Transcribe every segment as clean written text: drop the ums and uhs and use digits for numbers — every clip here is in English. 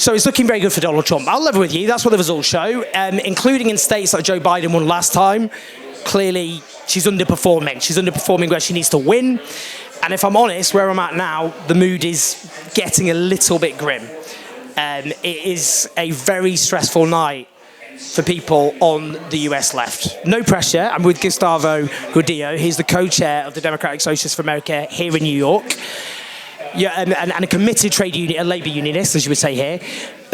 So it's looking very good for Donald Trump. I'll level with you. That's what the results show, including in states like Joe Biden won last time. Clearly, she's underperforming. She's underperforming where she needs to win. And if I'm honest, where I'm at now, the mood is getting a little bit grim. It is a very stressful night for people on the US left. No pressure. I'm with Gustavo Gordillo. He's the co-chair of the Democratic Socialists for America here in New York. Yeah, and a committed trade union, a labour unionist, as you would say here.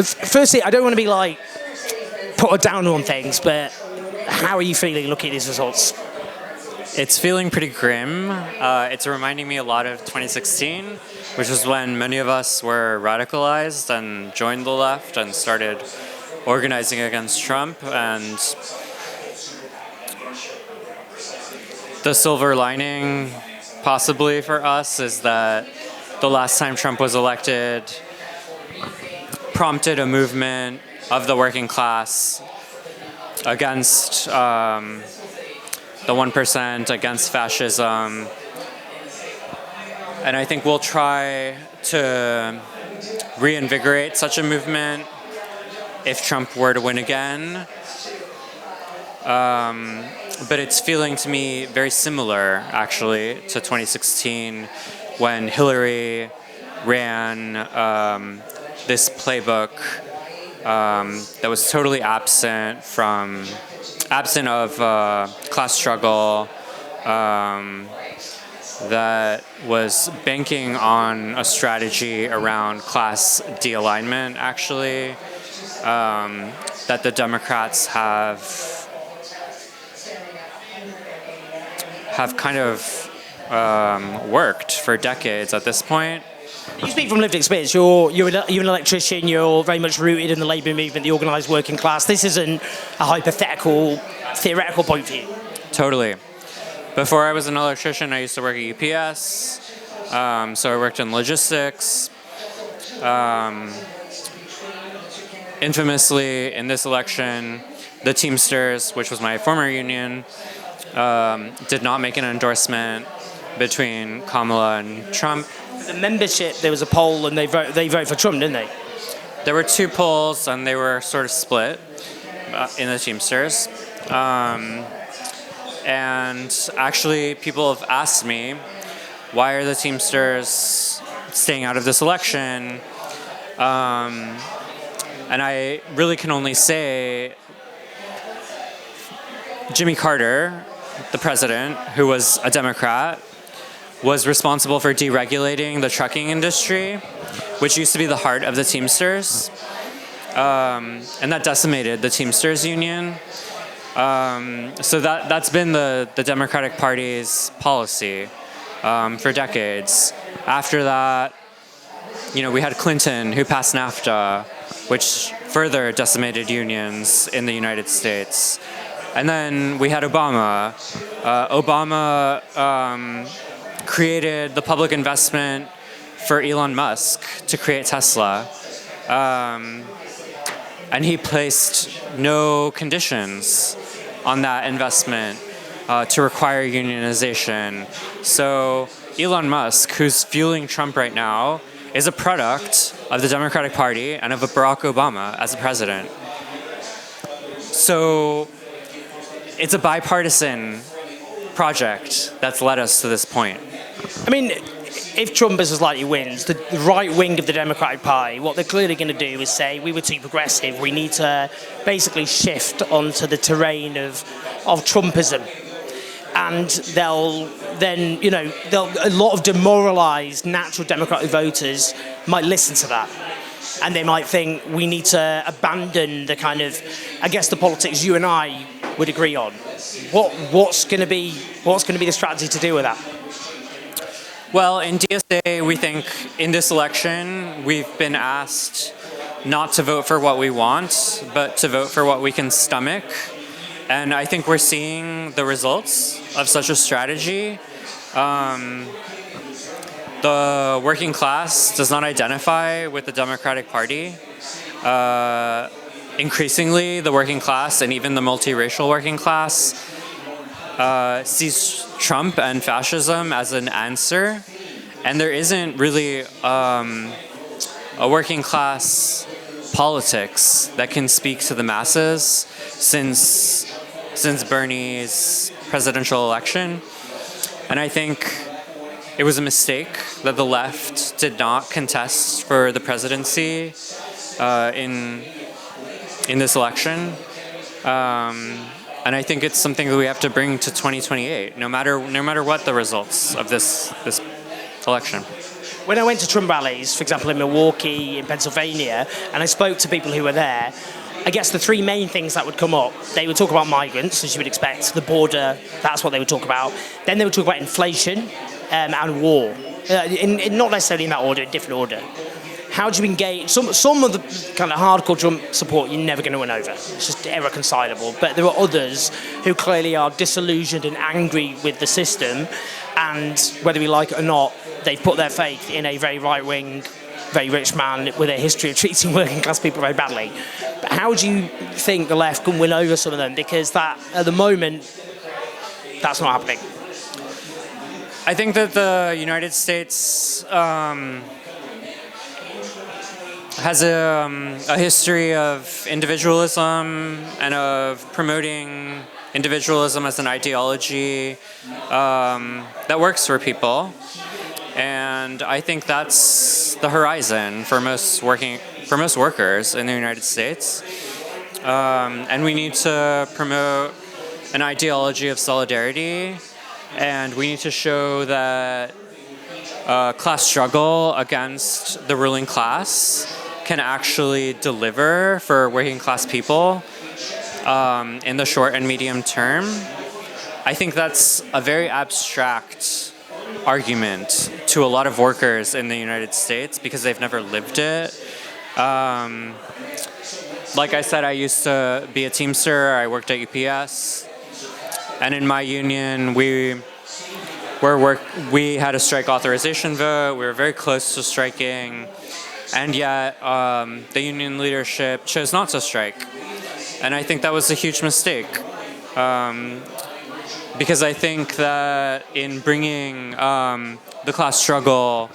Firstly, I don't want to be like put down on things, but how are you feeling looking at these results? It's feeling pretty grim. It's reminding me a lot of 2016, which was when many of us were radicalized and joined the left and started organizing against Trump. And the silver lining, possibly for us, is that the last time Trump was elected prompted a movement of the working class against the 1%, against fascism. And I think we'll try to reinvigorate such a movement if Trump were to win again. But it's feeling to me very similar, actually, to 2016 when Hillary ran this playbook that was totally absent of class struggle, that was banking on a strategy around class de-alignment, actually, that the Democrats have kind of worked for decades at this point. You speak from lived experience. You're an electrician. You're very much rooted in the labour movement, the organised working class. This isn't a hypothetical, theoretical point of view. Totally. Before I was an electrician, I used to work at UPS. So I worked in logistics. Infamously, in this election, the Teamsters, which was my former union, did not make an endorsement between Kamala and Trump. The membership, there was a poll and they voted for Trump, didn't they? There were two polls and they were sort of split in the Teamsters. And actually, people have asked me, why are the Teamsters staying out of this election? And I really can only say Jimmy Carter, the president, who was a Democrat, was responsible for deregulating the trucking industry, which used to be the heart of the Teamsters. And that decimated the Teamsters union. So that's been the Democratic Party's policy for decades. After that, we had Clinton, who passed NAFTA, which further decimated unions in the United States. And then we had Obama. Obama created the public investment for Elon Musk to create Tesla. And he placed no conditions on that investment to require unionization. So Elon Musk, who's fueling Trump right now, is a product of the Democratic Party and of Barack Obama as a president. So it's a bipartisan project that's led us to this point. I mean, if Trump as likely wins, the right wing of the Democratic Party, what they're clearly going to do is say, we were too progressive, we need to basically shift onto the terrain of Trumpism. And they'll then, a lot of demoralised natural Democratic voters might listen to that. And they might think we need to abandon the kind of, I guess, the politics you and I would agree on. What's going to be the strategy to deal with that? Well, in DSA, we think in this election, we've been asked not to vote for what we want, but to vote for what we can stomach. And I think we're seeing the results of such a strategy. The working class does not identify with the Democratic Party. Increasingly, the working class and even the multiracial working class sees Trump and fascism as an answer, and there isn't really a working class politics that can speak to the masses since Bernie's presidential election. And I think it was a mistake that the left did not contest for the presidency in this election. And I think it's something that we have to bring to 2028, no matter what the results of this election. When I went to Trump rallies, for example, in Milwaukee, in Pennsylvania, and I spoke to people who were there, I guess the three main things that would come up, they would talk about migrants, as you would expect, the border, that's what they would talk about. Then they would talk about inflation and war, not necessarily in that order, in different order. How do you engage? Some of the kind of hardcore Trump support you're never going to win over. It's just irreconcilable. But there are others who clearly are disillusioned and angry with the system, and whether we like it or not, they've put their faith in a very right-wing, very rich man with a history of treating working-class people very badly. But how do you think the left can win over some of them? Because that, at the moment, that's not happening. I think that the United States has a history of individualism and of promoting individualism as an ideology that works for people. And I think that's the horizon for most workers in the United States. And we need to promote an ideology of solidarity, and we need to show that class struggle against the ruling class can actually deliver for working class people in the short and medium term. I think that's a very abstract argument to a lot of workers in the United States because they've never lived it. Like I said, I used to be a Teamster. I worked at UPS. And in my union, we had a strike authorization vote. We were very close to striking. And yet, the union leadership chose not to strike. And I think that was a huge mistake. Because I think that in bringing the class struggle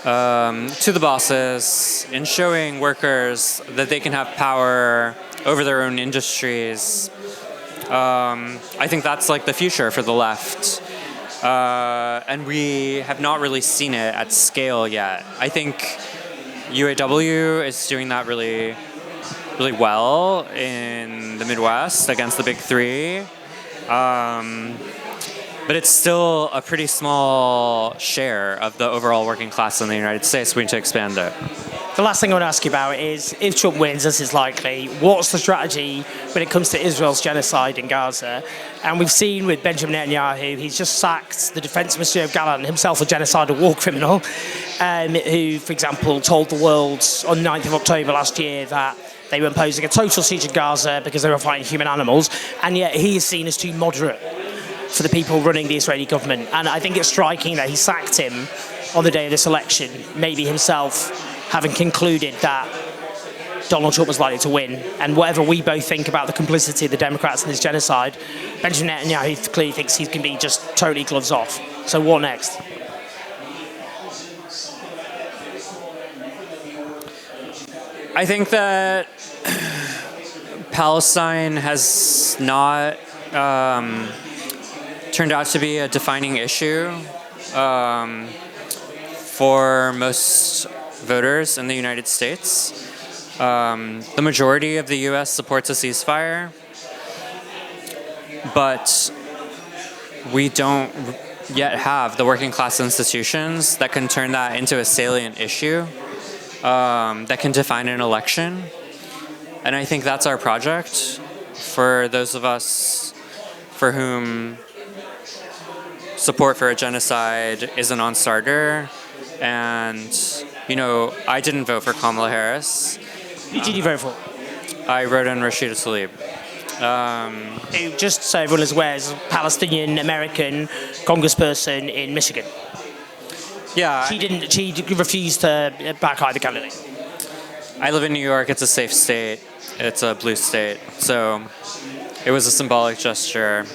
to the bosses, in showing workers that they can have power over their own industries, I think that's like the future for the left. And we have not really seen it at scale yet. I think UAW is doing that really well in the Midwest against the big three. But it's still a pretty small share of the overall working class in the United States. We need to expand it. The last thing I want to ask you about is, if Trump wins, as is likely, what's the strategy when it comes to Israel's genocide in Gaza? And we've seen with Benjamin Netanyahu, he's just sacked the Defense Minister of Gaza, himself a genocidal war criminal, who, for example, told the world on 9th of October last year that they were imposing a total siege of Gaza because they were fighting human animals, and yet he is seen as too moderate for the people running the Israeli government. And I think it's striking that he sacked him on the day of this election, maybe himself having concluded that Donald Trump was likely to win. And whatever we both think about the complicity of the Democrats in this genocide, Benjamin Netanyahu clearly thinks he can be just totally gloves off. So what next? I think that Palestine has not turned out to be a defining issue for most voters in the United States. The majority of the U.S. supports a ceasefire, but we don't yet have the working class institutions that can turn that into a salient issue that can define an election. And I think that's our project for those of us for whom support for a genocide is a non-starter. And, you know, I didn't vote for Kamala Harris. Who did you vote for? I wrote in Rashida Tlaib. Who, just so everyone is aware, is a Palestinian-American congressperson in Michigan. Yeah. She refused to back either candidate. I live in New York. It's a safe state. It's a blue state. So it was a symbolic gesture.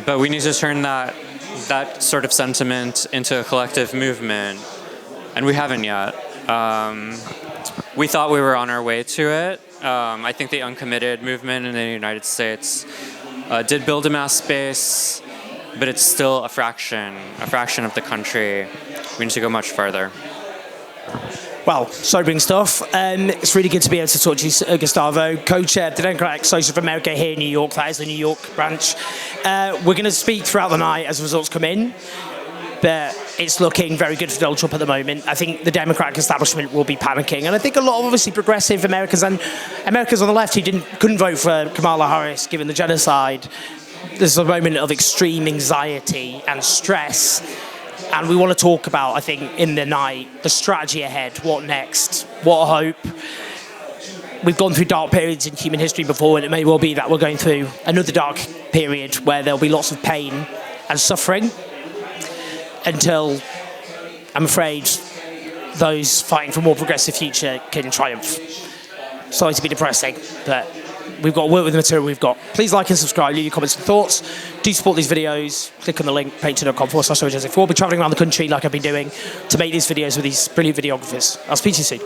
But we need to turn that sort of sentiment into a collective movement. And we haven't yet. We thought we were on our way to it. I think the uncommitted movement in the United States did build a mass base, but it's still a fraction of the country. We need to go much further. Well, sobering stuff. It's really good to be able to talk to you, Gustavo, co-chair of the Democratic Socialists of America here in New York. That is the New York branch. We're going to speak throughout the night as results come in, but it's looking very good for Donald Trump at the moment. I think the Democratic establishment will be panicking, and I think a lot of obviously progressive Americans and Americans on the left who couldn't vote for Kamala Harris given the genocide. There's a moment of extreme anxiety and stress. And we want to talk about, I think, in the night, the strategy ahead, what next, what hope. We've gone through dark periods in human history before, and it may well be that we're going through another dark period where there'll be lots of pain and suffering until, I'm afraid, those fighting for a more progressive future can triumph. Sorry to be depressing, but we've got to work with the material we've got. Please like and subscribe, leave your comments and thoughts. Do support these videos. Click on the link, patreon.com/Joseph. We'll be traveling around the country like I've been doing to make these videos with these brilliant videographers. I'll speak to you soon.